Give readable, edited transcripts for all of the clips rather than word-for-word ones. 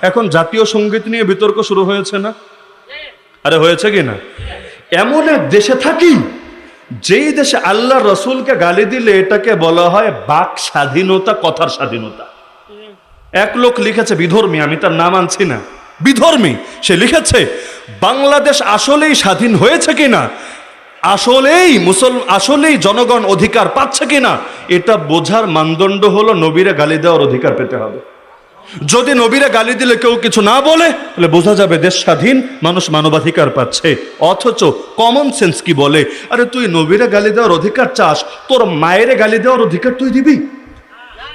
এখন জাতীয় সঙ্গীত নিয়ে বিতর্ক শুরু হয়েছে না? আরে হয়েছে কি না? এমন এক দেশে থাকি যেই দেশে আল্লাহ রসুলকে গালি দিলে এটাকে বলা হয় বাক স্বাধীনতা, কথার স্বাধীনতা। এক লোক লিখেছে, বিধর্মী, আমি তার নাম আনছি না, বিধর্মী, সে লিখেছে বাংলাদেশ আসলেই স্বাধীন হয়েছে কিনা, আসলেই জনগণ অধিকার পাচ্ছে কিনা, এটা বোঝার মানদণ্ড হলো নবীরে গালি দেওয়ার অধিকার পেতে হবে। যদি নবীরে গালি দিলে কেউ কিছু না বলে তাহলে বোঝা যাবে দেশ স্বাধীন, মানুষ মানবাধিকার পাচ্ছে। অথচ কমন সেন্স কি বলে, আরে তুই নবীরে গালি দেওয়ার অধিকার চাস, তোর মায়েরে গালি দেওয়ার অধিকার তুই দিবি?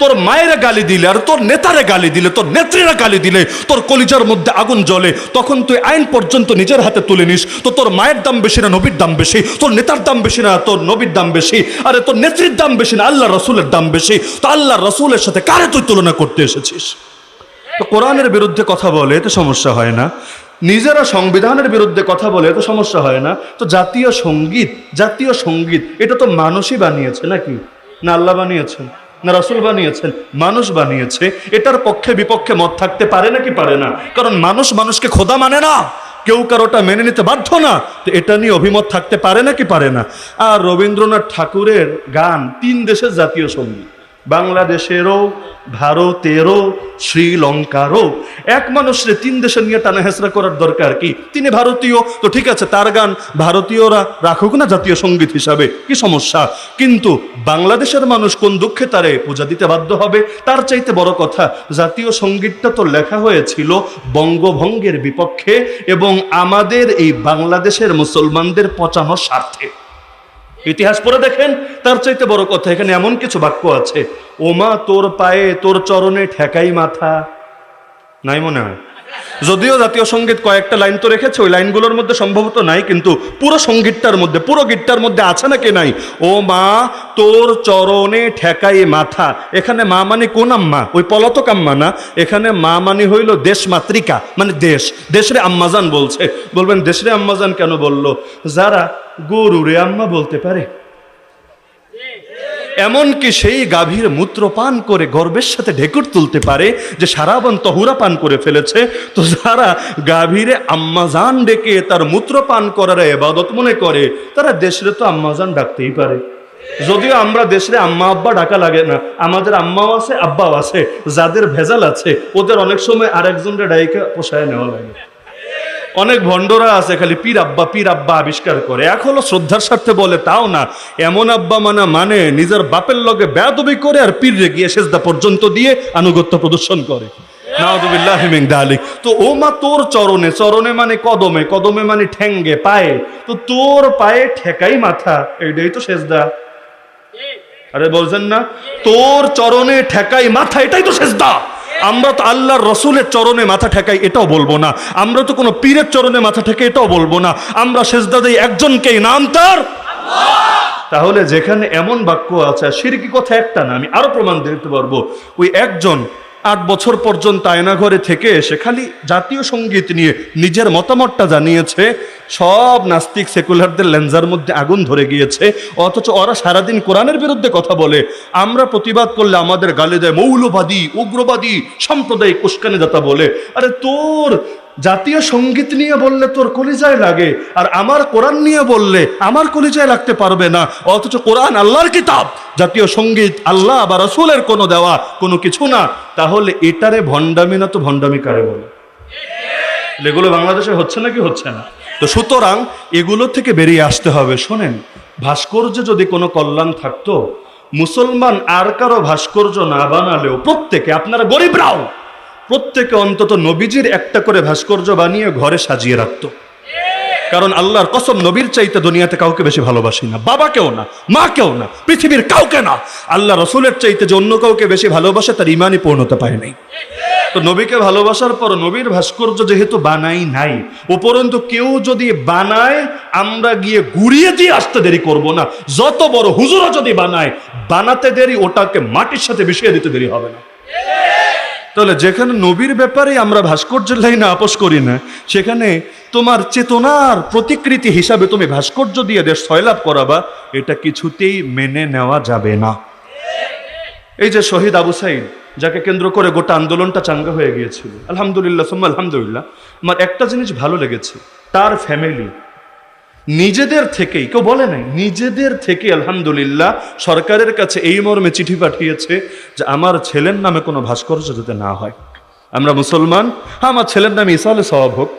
তোর মায়েরা গালি দিলে আর তোর নেতারে গালি দিলে, তোর নেত্রীরা গালি দিলে তোর কলিজার মধ্যে আগুন জ্বলে, তখন তুই আইন পর্যন্ত নিজের হাতে তুলে নিস। তো তোর মায়ের দাম বেশি না নবীর দাম বেশি? তোর নেতার দাম বেশি না তোর নবীর দাম বেশি? আরে তোর নেত্রীর দাম বেশি না আল্লাহ রসুলের দাম বেশি? তো আল্লাহ রসুলের সাথে কারে তুই তুলনা করতে এসেছিস? তো কোরআনের বিরুদ্ধে কথা বলে এতে সমস্যা হয় না, নিজেরা সংবিধানের বিরুদ্ধে কথা বলে এত সমস্যা হয় না। তো জাতীয় সঙ্গীত এটা তো মানুষই বানিয়েছে নাকি? না আল্লাহ বানিয়েছেন, না রাসূল বানিয়েছেন? মানুষ বানিয়েছে। এটার পক্ষে বিপক্ষে মত থাকতে পারে নাকি পারে না? কারণ মানুষ মানুষকে খোদা মানে না, কেউ কারোটা মেনে নিতে বাধ্য না। তো এটা নিয়ে অভিমত থাকতে পারে নাকি পারে না? আর রবীন্দ্রনাথ ঠাকুরের গান 3 দেশের জাতীয় সঙ্গীত, বাংলাদেশেরও, ভারতেরও, শ্রীলঙ্কারও। এক মানুষরে 3 দেশে নিয়ে টানা হেঁচড়া করার দরকার কি? তিনি ভারতীয়, তো ঠিক আছে, তার গান ভারতীয়রা রাখুক না জাতীয় সঙ্গীত হিসাবে, কি সমস্যা? কিন্তু বাংলাদেশের মানুষ কোন দুঃখে তারে পূজা দিতে বাধ্য হবে? তার চাইতে বড় কথা, জাতীয় সঙ্গীতটা তো লেখা হয়েছিল বঙ্গভঙ্গের বিপক্ষে এবং আমাদের এই বাংলাদেশের মুসলমানদের পচানোর স্বার্থে। ইতিহাস পড়ে দেখেন, তার চাইতে বড় কথা এখানে এমন কিছু বাক্য আছে, ওমা তোর পায়ে তোর চরণে ঠেকাই মাথা, নাই মনে হয়? যদিও জাতীয় সঙ্গীত কয়েকটা লাইন তো রেখেছে, ওই লাইনগুলোর মধ্যে সম্ভবত নাই, কিন্তু পুরো সঙ্গীতটার মধ্যে, পুরো গীতটার মধ্যে আছে নাকি নাই? ও মা তোর চরণে ঠেকাই মাথা। এখানে মা মানে কোন আম্মা? ওই পলাতক আম্মা না, এখানে মা মানে হইল দেশ মাতৃকা, মানে দেশরে আম্মাজান বলছে। বলবেন দেশরে আম্মাজান কেন বললো? যারা গরুরে আম্মা বলতে পারে, এমনকি সেই গাভীর মূত্র পান করে গর্বের সাথে ঢেকুর তুলতে পারে যে সারাবন তহুরা পান করে ফেলেছে, তো যারা গাভীরে আম্মাজান ডেকে তার মূত্র পান করার ইবাদত মনে করে, তারা দেশরে তো আম্মাজান ডাকতেই পারে। যদিও আমরা দেশরে আম্মা আব্বা ডাকা লাগে না, আমাদের আম্মাও আছে আব্বাও আছে, যাদের ভেজাল আছে ওদের অনেক সময় আরেকজনের ডাইকা পোষায় নেওয়া লাগে। অনেক ভণ্ডরা আছে খালি পীর আব্বা আবিষ্কার করে, এক হলো শ্রদ্ধার স্বার্থে বলে, তাও না, এমন আব্বা মানে নিজের বাপের লগে বেয়াদবি করে আর পীরে গিয়ে সেজদা পর্যন্ত দিয়ে আনুগত্য প্রদর্শন করে। নাউযুবিল্লাহি মিন যালিক। তো ও মা তোর চরণে, চরণে মানে কদমে, কদমে মানে ঠ্যাঙ্গে, পায়ে, তো তোর পায়ে ঠেকাই মাথা, এইটাই তো সেজদা। আরে বলছেন না, তোর চরণে ঠেকাই মাথা, এটাই তো সেজদা। আমরা তো আল্লাহর রসুলের চরণে মাথা ঠেকাই এটাও বলবো না, আমরা তো কোনো পীরের চরণে মাথা ঠেকাই এটাও বলবো না, আমরা সেজদা দেই একজনকেই, নাম তার আল্লাহ। তাহলে যেখানে এমন বাক্য আছে, শিরকি কথা একটা না, আমি আরো প্রমাণ দিতে পারবো। ওই একজন 8 বছর পর্যন্ত আয়নাঘরে থেকে এসে খালি জাতীয় সঙ্গীত নিয়ে নিজের মতামতটা জানিয়েছে, সব নাস্তিক সেকুলারদের লেন্সার মধ্যে আগুন ধরে গিয়েছে। অথচ ওরা সারাদিন কোরআনের বিরুদ্ধে কথা বলে, আমরা প্রতিবাদ করলে আমাদের গালি দেয় মৌলবাদী, উগ্রবাদী, সাম্প্রদায়িক, উস্কানিদাতা বলে। আরে তোর জাতীয় সঙ্গীত নিয়ে বললে তোর কলিজায় লাগে, আর আমার কোরআন নিয়ে বললে আমার কলিজায় লাগতে পারবে না। অথচ কোরআন আল্লাহর কিতাব, জাতীয় সঙ্গীত আল্লাহ বা রাসূলের কোনো দেওয়া কোনো কিছু না। তাহলে এটারে ভণ্ডামি না তো ভণ্ডামি কারে বলে? এগুলো বাংলাদেশে হচ্ছে নাকি হচ্ছে না? তো সুতরাং এগুলো থেকে বেরিয়ে আসতে হবে। শোনেন, ভাস্কর্য যদি কোনো কল্যাণ থাকতো, মুসলমান আর কারো ভাস্কর্য না বানালেও প্রত্যেকে, আপনারা গরিবরাও প্রত্যেকে অন্তত নবীজির একটা করে ভাস্কর্য বানিয়ে ঘরে সাজিয়ে রাখতো। কারণ আল্লাহর কসম, নবীর চাইতে দুনিয়াতে কাউকে বেশি ভালোবাসি না, বাবাকেও না, মাকেও না, পৃথিবীর কাউকে না। আল্লাহ রসুলের চাইতে যে অন্য কাউকে বেশি ভালোবাসে তার ইমানই পূর্ণতা পায় নাই। তো নবীকে ভালোবাসার পর নবীর ভাস্কর্য যেহেতু বানাই নাই, উপরন্তু কেউ যদি বানায় আমরা গিয়ে ঘুরিয়ে দিয়ে আসতে দেরি করব না। যত বড় হুজুরও যদি বানায়, বানাতে দেরি, ওটাকে মাটির সাথে মিশিয়ে দিতে দেরি হবে না। তাহলে যেখানে নবীর ব্যাপারে আমরা ভাস্কর্যের লাইনে আপোষ করি না, সেখানে তোমার চেতনার প্রতিকৃতি হিসাবে তুমি ভাস্কর্য দিয়ে দেশ সয়লাভ করাবা, এটা কিছুতেই মেনে নেওয়া যাবে না। এই যে শহীদ আবু সাইদ, যাকে কেন্দ্র করে গোটা আন্দোলনটা চাঙ্গা হয়ে গিয়েছিল। আলহামদুলিল্লাহ সুম্মা আলহামদুলিল্লাহ। আমার একটা জিনিস ভালো লেগেছে, তার ফ্যামিলি নিজেদের থেকেই, কেউ বলে নাই, নিজেদের থেকে আলহামদুলিল্লাহ সরকারের কাছে এই মর্মে চিঠি পাঠিয়েছে যে আমার ছেলের নামে কোনো ভাস্কর্য যাতে না হয়। আমরা মুসলমান, আমার ছেলের নামে ইসালে সওয়াব হোক,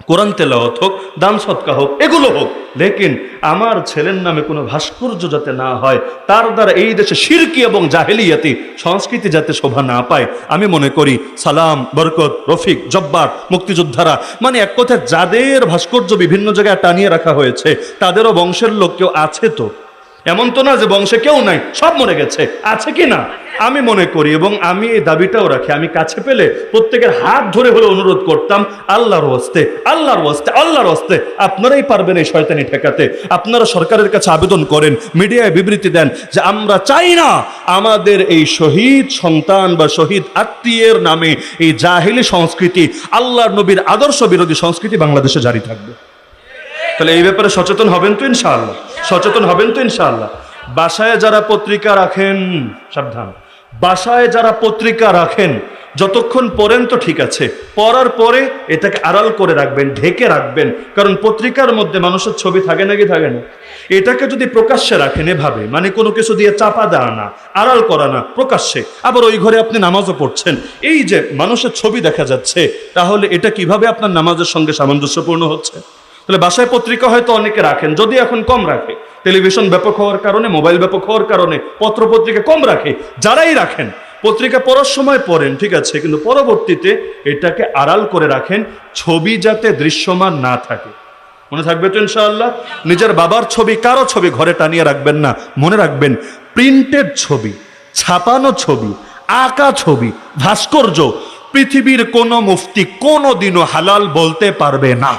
কোরআন তেলাওয়াত হোক, দান সদকা হোক, এগুলো হোক, লেকিন আমার ছেলের নামে কোনো ভাস্কর্য যাতে না হয়, তার দ্বারা এই দেশে শিরকি এবং জাহেলিয়াতি সংস্কৃতি যাতে শোভা না পায়। আমি মনে করি সালাম, বরকত, রফিক, জব্বার, মুক্তিযোদ্ধারা, মানে এক কথায় যাদের ভাস্কর্য বিভিন্ন জায়গায় টানিয়ে রাখা হয়েছে তাদেরও বংশের লোক কেউ আছে তো, এমন তো না যে বংশে কেউ নাই, সব মরে গেছে, আছে কি না? আমি মনে করি এবং আমি এই দাবিটাও রাখি, আমি কাছে পেলে প্রত্যেকের হাত ধরে হলে অনুরোধ করতাম, আল্লাহর ওয়াস্তে, আল্লাহর ওয়াস্তে, আল্লাহর ওয়াস্তে আপনারাই পারবেন এই শয়তানি ঠেকাতে। আপনারা সরকারের কাছে আবেদন করেন, মিডিয়ায় বিবৃতি দেন যে আমরা চাই না আমাদের এই শহীদ সন্তান বা শহীদ আত্মীয়ের নামে এই জাহেলি সংস্কৃতি, আল্লাহর নবীর আদর্শ বিরোধী সংস্কৃতি বাংলাদেশে জারি থাকবে। তাহলে এই ব্যাপারে সচেতন হবেন তো ইনশাআল্লাহ? সচেতন হবেন তো ইনশাআল্লাহ? বাসায় যারা পত্রিকা রাখেন, সাবধান, বাসায় যারা পত্রিকা রাখেন যতক্ষণ পড়েন তো ঠিক আছে, পড়ার পরে এটাকে আড়াল করে রাখবেন, ঢেকে রাখবেন, কারণ পত্রিকার মধ্যে মানুষের ছবি থাকে নাকি থাকে না? এটাকে যদি প্রকাশ্যে রাখেন এভাবে, মানে কোনো কিছু দিয়ে চাপা দেওয়া না, আড়াল করা না, প্রকাশ্যে, আবার ওই ঘরে আপনি নামাজও পড়ছেন, এই যে মানুষের ছবি দেখা যাচ্ছে, তাহলে এটা কিভাবে আপনার নামাজের সঙ্গে সামঞ্জস্যপূর্ণ হচ্ছে? তাহলে বাসায় পত্রিকা হয়তো অনেকে রাখেন, যদি এখন কম রাখে, টেলিভিশন ব্যাপক হওয়ার কারণে, মোবাইল ব্যাপক হওয়ার কারণে পত্র পত্রিকা কম রাখে, যারাই রাখেন পত্রিকা পড়ার সময় পড়েন ঠিক আছে, কিন্তু পরবর্তীতে এটাকে আড়াল করে রাখেন, ছবি যাতে দৃশ্যমান না থাকে। মনে থাকবে তো ইনশাআল্লাহ? নিজের বাবার ছবি, কারো ছবি ঘরে টানিয়ে রাখবেন না। মনে রাখবেন, প্রিন্টেড ছবি, ছাপানো ছবি, আঁকা ছবি, ভাস্কর্য পৃথিবীর কোনো মুফতি কোনো দিনও হালাল বলতে পারবে না।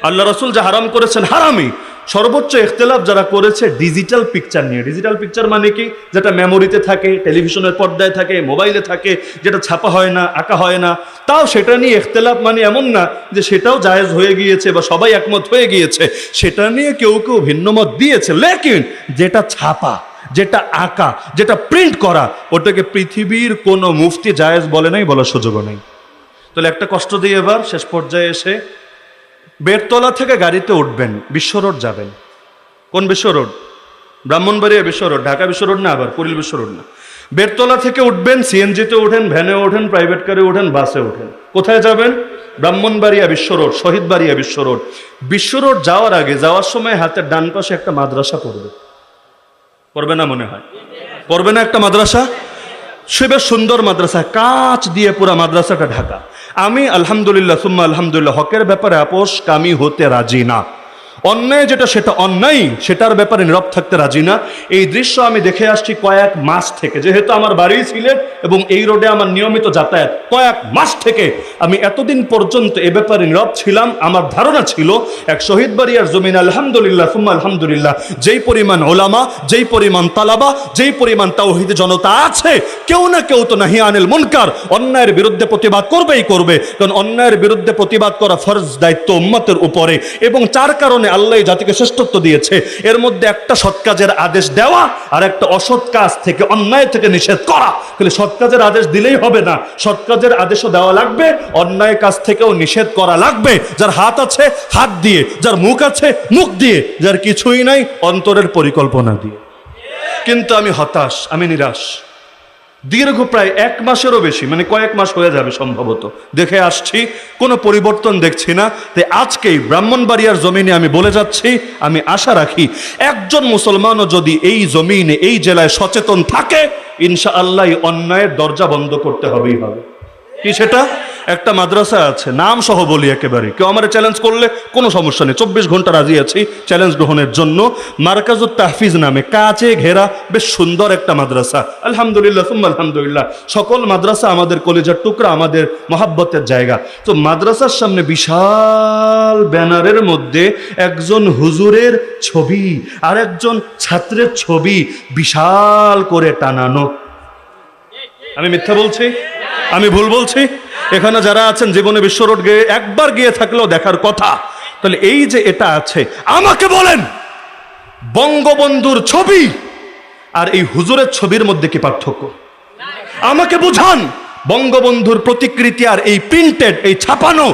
আল্লাহ রাসূল যা হারাম করেছেন হারামই। সর্বোচ্চ ইখতিলাফ যারা করেছে ডিজিটাল পিকচার নিয়ে। ডিজিটাল পিকচার মানে কি? যেটা মেমোরিতে থাকে, টেলিভিশনের পর্দায় থাকে, মোবাইলে থাকে, যেটা ছাপা হয় না, আঁকা হয় না, তাও সেটা নিয়ে ইখতিলাফ, মানে এমন না যে সেটাও জায়েজ হয়ে গিয়েছে বা সবাই একমত হয়ে গিয়েছে, সেটা নিয়ে কেউ কেউ ভিন্ন মত দিয়েছে, লেকিন যেটা ছাপা, যেটা আঁকা, যেটা প্রিন্ট করা, ওটাকে পৃথিবীর কোনো মুফতি জায়েজ বলে নাই, বলার সুযোগও নেই। তাহলে একটা কষ্ট দিয়ে এবার শেষ পর্যায়ে এসে, বেরতলা থেকে গাড়িতে উঠবেন, বিশ্ব রোড যাবেন। কোন বিশ্ব রোড? ব্রাহ্মণবাড়িয়া বিশ্ব রোড, ঢাকা বিশ্ব রোড না, আবার কুড়িল বিশ্ব রোড না। বেরতলা থেকে উঠবেন, সিএনজিতে ওঠেন, ভ্যানে ওঠেন, প্রাইভেট কারে ওঠেন, বাসে ওঠেন, কোথায় যাবেন? ব্রাহ্মণবাড়িয়া বিশ্ব রোড, শহীদবাড়িয়া বিশ্ব রোড। বিশ্ব রোড যাওয়ার আগে, যাওয়ার সময় হাতের ডান পাশে একটা মাদ্রাসা পড়বে, পড়বে না মনে হয়? পড়বে না একটা মাদ্রাসা? সে বেশ সুন্দর মাদ্রাসা, কাঁচ দিয়ে পুরা মাদ্রাসাটা ঢাকা। আমি আলহামদুলিল্লাহ সুম্মা আলহামদুলিল্লাহ হকের ব্যাপারে আপোষ কামি হতে রাজি না। অন্যায় যেটা সেটা অন্যায়, সেটার ব্যাপারে নীরব থাকতে রাজি না। এই দৃশ্য আমি দেখে আসছি কয়েক মাস থেকে, যেহেতু আমার বাড়ি সিলেট এবং এই রোডে আমার নিয়মিত যাতায়াত, কয়েক মাস থেকে আমি এতদিন পর্যন্ত এ ব্যাপারে নীরব ছিলাম। আমার ধারণা ছিল এক শহীদবাড়িয়ার জমিন আলহামদুলিল্লাহ সুম্মা আলহামদুলিল্লাহ যেই পরিমাণ ওলামা, যেই পরিমাণ তালাবা, যেই পরিমাণ তাওহীদ জনতা আছে, কেউ না কেউ তো নাহি আনিল মুনকার, অন্যায়ের বিরুদ্ধে প্রতিবাদ করবেই করবে, কারণ অন্যায়ের বিরুদ্ধে প্রতিবাদ করা ফরজ দায়িত্ব উম্মতের উপরে। এবং চার কারণে আল্লাহ জাতিকে শ্রেষ্ঠত্ব দিয়েছে, এর মধ্যে একটা সৎ কাজের আদেশ দেওয়া আর একটা অসৎ কাজ থেকে, অন্যায় থেকে নিষেধ করা। তাহলে সৎ কাজের আদেশ দিলেই হবে না, সৎ কাজের আদেশও দেওয়া লাগবে, অন্যায় কাজ থেকেও নিষেধ করা লাগবে। যার হাত আছে হাত দিয়ে, যার মুখ আছে মুখ দিয়ে, যার কিছুই নাই অন্তরের পরিকল্পনা দিয়ে। কিন্তু আমি হতাশ, আমি নিরাশ। দীর্ঘ প্রায় 1 মাসেরও বেশি, মানে কয়েক মাস হয়ে যাবে সম্ভবত, দেখে আসছি কোনো পরিবর্তন দেখছি না। তাই আজকেই ব্রাহ্মণবাড়িয়ার জমিনে আমি বলে যাচ্ছি, আমি আশা রাখি একজন মুসলমানও যদি এই জমিনে, এই জেলায় সচেতন থাকে, ইনশাআল্লাহ অন্যায়ের দরজা বন্ধ করতে হবেই হবে। কি সেটা? একটা মাদ্রাসা আছে, নাম সহ বলি একেবারে, কেউ আমার চ্যালেঞ্জ করলে কোনো সমস্যা নেই, 24 ঘন্টা রাজি আছি চ্যালেঞ্জ গ্রহণের জন্য। মার্কাজুত তাহফিজ নামে কাঁচে ঘেরা বেশ সুন্দর একটা মাদ্রাসা, আলহামদুলিল্লাহ সুম্মা আলহামদুলিল্লাহ। সকল মাদ্রাসা আমাদের কলিজার টুকরা, আমাদের মহাব্বতের জায়গা। তো মাদ্রাসার সামনে বিশাল ব্যানারের মধ্যে একজন হুজুরের ছবি আর একজন ছাত্রের ছবি বিশাল করে টানানো। আমি মিথ্যা বলছি? আমি ভুল বলছি? এখানে যারা আছেন জীবনে বিশ্ব রোড গিয়ে একবার গিয়ে থাকলেও দেখার কথা। তাহলে এই যে এটা আছে, আমাকে বলেন বঙ্গবন্ধুর ছবি আর এই হুজুরের ছবির মধ্যে কি পার্থক্য? আমাকে বুঝান বঙ্গবন্ধুর প্রতিকৃতি আর এই প্রিন্টেড, এই ছাপানো,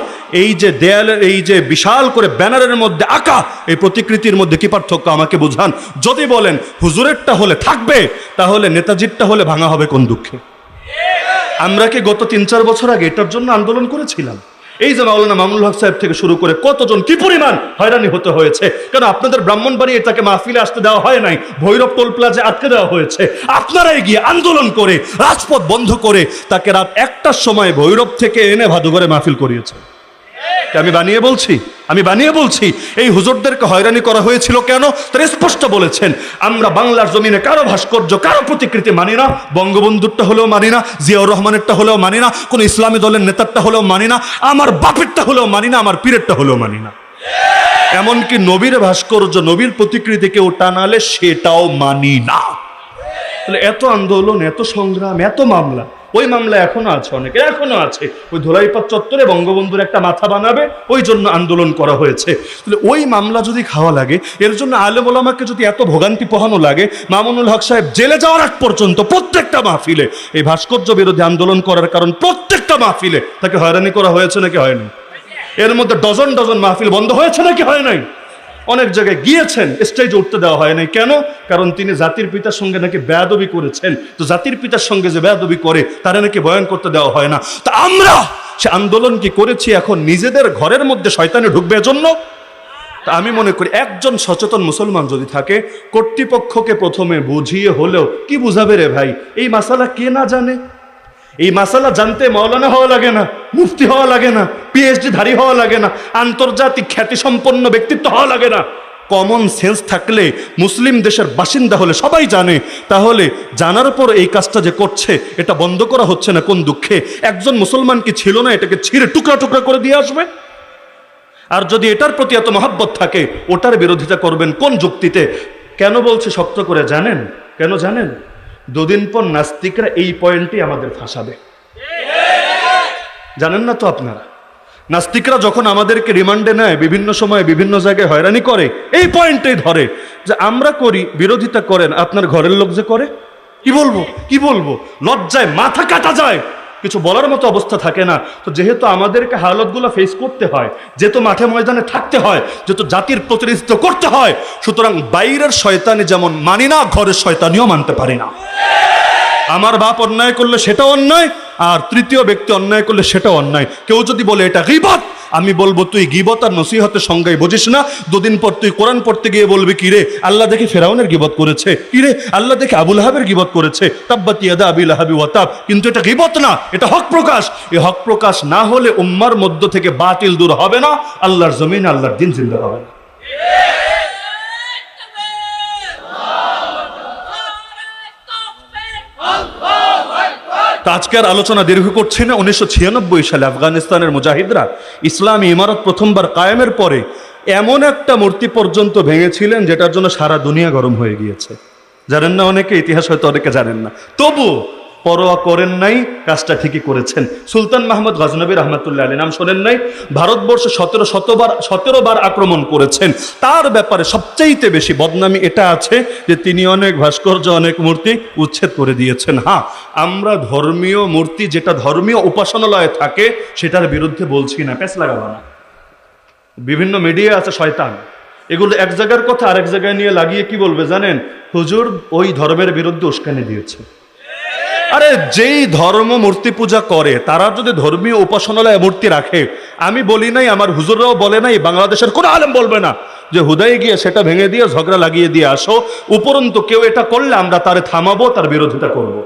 এই যে দেয়ালের এই যে বিশাল করে ব্যানারের মধ্যে আঁকা এই প্রতিকৃতির মধ্যে কি পার্থক্য আমাকে বুঝান। যদি বলেন হুজুরেরটা হলে থাকবে, তাহলে নেতাজিরটা হলে ভাঙা হবে কোন দুঃখে? আমরা কি গত 3-4 বছর আগে এটার জন্য আন্দোলন করেছিলাম? এই যে মাওলানা মামুনুল হক সাহেব থেকে শুরু করে কতজন কি পরিমাণ হয়রানি হতে হয়েছে, কারণ আপনাদের ব্রাহ্মণবাড়ি এটাকে মাহফিলে আসতে দেওয়া হয় নাই, ভৈরব টোল প্লাজে আটকে দেওয়া হয়েছে। আপনারাই গিয়ে আন্দোলন করে রাজপথ বন্ধ করে তাকে রাত 1টার সময় ভৈরব থেকে এনে ভাদুঘরে মাহফিল করিয়েছে। আমি বানিয়ে বলছি এই হুজুরদেরকে হয়রানি করা হয়েছিল কেন? তারা স্পষ্ট বলেছেন, আমরা বাংলার জমিনে কারো ভাস্কর্য, কারো প্রতিকৃতি মানি না, বঙ্গবন্ধুরটা হলেও মানি না, জিয়াউর রহমানেরটা হলেও মানি না, কোন ইসলামী দলের নেতারটা হলেও মানি না, আমার বাপেরটা হলেও মানি না, আমার পীরেরটা হলেও মানি না। এমনকি নবীর ভাস্কর্য, নবীর প্রতিকৃতি কেউ টানালে সেটাও মানি না। এত আন্দোলন, এত সংগ্রাম, এত মামলা, ওই মামলা এখনো আছে, অনেকে এখনো আছে। ওই ধোলাইপাড় চত্বরে বঙ্গবন্ধুর একটা মাথা বানাবে, ওই জন্য আন্দোলন করা হয়েছে। ওই মামলা যদি খাওয়া লাগে, এর জন্য আলেম ওলামাকে যদি এত ভোগান্তি পোহানো লাগে, মামুনুল হক সাহেব জেলে যাওয়ার আগ পর্যন্ত প্রত্যেকটা মাহফিলে এই ভাস্কর্য বিরোধী আন্দোলন করার কারণ প্রত্যেকটা মাহফিলে তাকে হয়রানি করা হয়েছে নাকি হয়নি? এর মধ্যে ডজন ডজন মাহফিল বন্ধ হয়েছে নাকি হয় নাই? অনেক জায়গায় গিয়েছেন, স্টেজে উঠতে দেওয়া হয় নাই। কেন? কারণ তিনি জাতির পিতার সঙ্গে নাকি বেয়াদবি করেছেন। তো জাতির পিতার সঙ্গে যে বেয়াদবি করে তারা নাকি বয়ান করতে দেওয়া হয় না। তা আমরা সে আন্দোলন কি করেছি এখন নিজেদের ঘরের মধ্যে শয়তানে ঢুকবে এজন্য? তা আমি মনে করি একজন সচেতন মুসলমান যদি থাকে, কর্তৃপক্ষকে প্রথমে বুঝিয়ে হলেও, কি বুঝাবে রে ভাই, এই মাসালা কে না জানে? এই মাসালা জানতে মাওলানা হওয়া লাগে না, মুফতি হওয়া লাগে না, পিএইচডি ধারী হওয়া লাগে না, আন্তর্জাতিক খ্যাতি সম্পন্ন ব্যক্তিত্ব হওয়া লাগে না। কমন সেন্স থাকলে, মুসলিম দেশের বাসিন্দা হলে সবাই জানে। তাহলে জানার পর এই কাজটা যে করছে, এটা বন্ধ করা হচ্ছে না কোন দুঃখে? একজন মুসলমান কি ছিল না এটাকে ছিঁড়ে টুকরা টুকরা করে দিয়ে আসবে? আর যদি এটার প্রতি এত মহব্বত থাকে, ওটার বিরোধিতা করবেন কোন যুক্তিতে? কেন বলছে শক্ত করে জানেন? কেন জানেন? দুদিন পর নাস্তিকরা এই পয়েন্টই আমাদের ফাঁসাবে। জানেন না তো আপনারা? নাস্তিকরা যখন আমাদেরকে রিমান্ডে নেয়, বিভিন্ন সময় বিভিন্ন জায়গায় হয়রানি করে, এই পয়েন্টেই ধরে যে আমরা করি, বিরোধিতা করেন, আপনার ঘরের লোক যে করে, কি বলবো, লজ্জায় মাথা কাটা যায়, কিছু বলার মতো অবস্থা থাকে না। তো যেহেতু আমাদেরকে হালতগুলো ফেস করতে হয়, যেহেতু মাঠে ময়দানে থাকতে হয়, যেহেতু জাতির প্রতিনিধিত্ব করতে হয়, সুতরাং বাইরের শয়তানি যেমন মানি না, ঘরের শয়তানিও মানতে পারি না। আমার বাপ অন্যায় করলে সেটা অন্যায়, আর তৃতীয় ব্যক্তি অন্যায় করলে সেটা অন্যায়। কেউ যদি বলে এটা গীবত, আমি বলবো তুই গীবত আর নসিহতের সংজ্ঞায় বুঝিস না। দুদিন পর তুই কোরআন পড়তে গিয়ে বলবি, কিরে আল্লাহ দেখে ফেরাউনের গীবত করেছে, কিরে আল্লাহ দেখে আবু লাহাবের গীবত করেছে, তাব্বাত ইয়াদা আবি লাহাবি ওয়া তাব। কিন্তু এটা গীবত না, এটা হক প্রকাশ। এই হক প্রকাশ না হলে উম্মার মধ্য থেকে বাতিল দূর হবে না, আল্লাহর জমিনে আল্লাহর দিন জিন্দা হবে না। আজকের আলোচনা দীর্ঘ করছি না। 1996 সালে আফগানিস্তানের মুজাহিদরা ইসলামী ইমারত প্রথমবার কায়েমের পরে এমন একটা মূর্তি পর্যন্ত ভেঙেছিলেন যেটার জন্য সারা দুনিয়া গরম হয়ে গিয়েছে। জানেন না অনেকে, ইতিহাস হয়তো অনেকে জানেন না, তবু পরোয়া করেন নাই, কাজটা ঠিকই করেছেন। সুলতান মাহমুদ গজনবী রহমতুল্লাহ আলাইহি, নাম শোনেন নাই? ভারতবর্ষে 17 বার আক্রমণ করেছেন। তার ব্যাপারে সবচাইতে বেশি বদনামি এটা আছে যে তিনি অনেক ভাস্কর্য, অনেক মূর্তি উচ্ছেদ করে দিয়েছেন। হ্যাঁ, আমরা ধর্মীয় মূর্তি যেটা ধর্মীয় উপাসনালয়ে থাকে সেটার বিরুদ্ধে বলছি না, প্যাঁচ লাগাবো না। বিভিন্ন মিডিয়া আছে শয়তান, এগুলো এক জায়গার কথা আরেক জায়গায় নিয়ে লাগিয়ে কি বলবে জানেন? হুজুর ওই ধর্মের বিরুদ্ধে উস্কানি দিয়েছে। আরে যেই ধর্ম মূর্তি পূজা করে তারা যদি ধর্মীয় উপাসনালয়ে মূর্তি রাখে, আমি বলি নাই, আমার হুজুররাও বলে নাই, বাংলাদেশের কোনো আলেম বলবে না যে হুদাই গিয়ে সেটা ভেঙে দিয়ে ঝগড়া লাগিয়ে দিয়ে আসো। উপরন্তু কেউ এটা করলে আমরা তারে থামাবো, তার বিরোধিতা করব।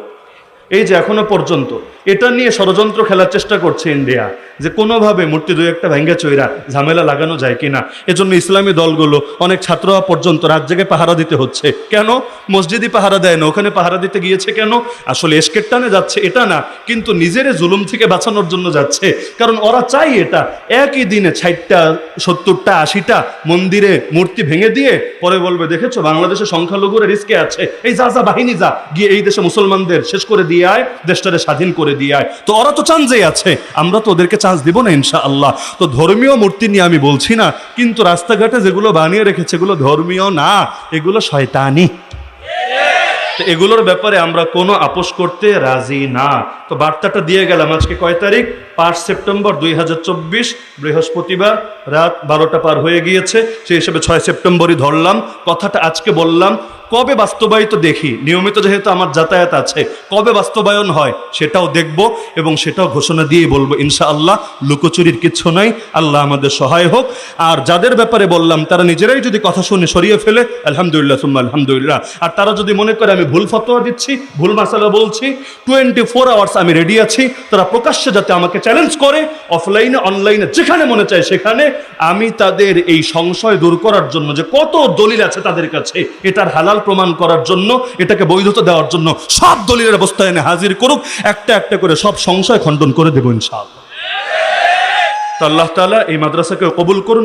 এই যে এখনো পর্যন্ত এটা নিয়ে ষড়যন্ত্র খেলার চেষ্টা করছে ইন্ডিয়া, যে কোনোভাবে মূর্তি দুই একটা ভেঙ্গে চইরা ঝামেলা লাগানো যায় কিনা। এজন্য ইসলামী দলগুলো, অনেক ছাত্ররা পর্যন্ত রাত জেগে পাহারা দিতে হচ্ছে। কেন? মসজিদই পাহারা দেয় না, ওখানে পাহারা দিতে গিয়েছে কেন? আসলে এসকের টানে যাচ্ছে এটা না, কিন্তু নিজের জুলুম থেকে বাঁচানোর জন্য যাচ্ছে। কারণ ওরা চাই এটা একই দিনে 60টা 70টা 80টা মন্দিরে মূর্তি ভেঙে দিয়ে পরে বলবে, দেখেছো বাংলাদেশের সংখ্যালঘুরা রিস্কে আছে, এই যা বাহিনী যা গিয়ে এই দেশে মুসলমানদের শেষ করে দিয়ে আয়, দেশটারে স্বাধীন করে দিয়ে আয়। তো ওরা তো চান্সেই আছে, আমরা তো ওদেরকে চান্স দিব না ইনশাআল্লাহ। তো ধর্মীয় মূর্তি নিয়ে আমি বলছি না, কিন্তু রাস্তাঘাটে যেগুলো বানিয়ে রেখেছে এগুলো ধর্মীয় না, এগুলো শয়তানি। তো এগুলোর ব্যাপারে আমরা কোনো আপোষ করতে রাজি না। তো বার্তাটা দিয়ে গেলাম। আজকে কয় তারিখ? 5 সেপ্টেম্বর 2024, বৃহস্পতিবার, রাত 12টা পার হয়ে গিয়েছে। সেই হিসেবে 6 সেপ্টেম্বরই ধরলাম। কথাটা আজকে বললাম, কবে বাস্তবায়িত দেখি, নিয়মিত যেহেতু আমার যাতায়াত আছে, কবে বাস্তবায়ন হয় সেটাও দেখব এবং সেটাও ঘোষণা দিয়ে বলবো ইনশাআল্লাহ। লুকোচুরির কিচ্ছু নাই, আল্লাহ আমাদের সহায় হোক। আর যাদের ব্যাপারে বললাম তারা নিজেরাই যদি কথা শুনে সরিয়ে ফেলে, আলহামদুলিল্লাহ সুম্মা আলহামদুলিল্লাহ। আর তারা যদি মনে করে আমি ভুল ফতোয়া দিচ্ছি, ভুল মাসালা বলছি, 24 আওয়ার্স আমি রেডি আছি। তারা প্রকাশ্যে যাতে আমাকে চ্যালেঞ্জ করে, অফলাইনে অনলাইনে যেখানে মনে চায় সেখানে, আমি তাদের এই সংশয় দূর করার জন্য যে কত দলিল আছে তাদের কাছে, এটার হালাল প্রমাণ করার জন্য, এটাকে বৈধতা দেওয়ার জন্য সব দলিলের অবস্থা এনে হাজির করুক, একটা একটা করে সব সংশয় খণ্ডন করে দেব ইনশাআল্লাহ। তো আল্লাহ তাআলা এই মাদ্রাসাকে কবুল করুন।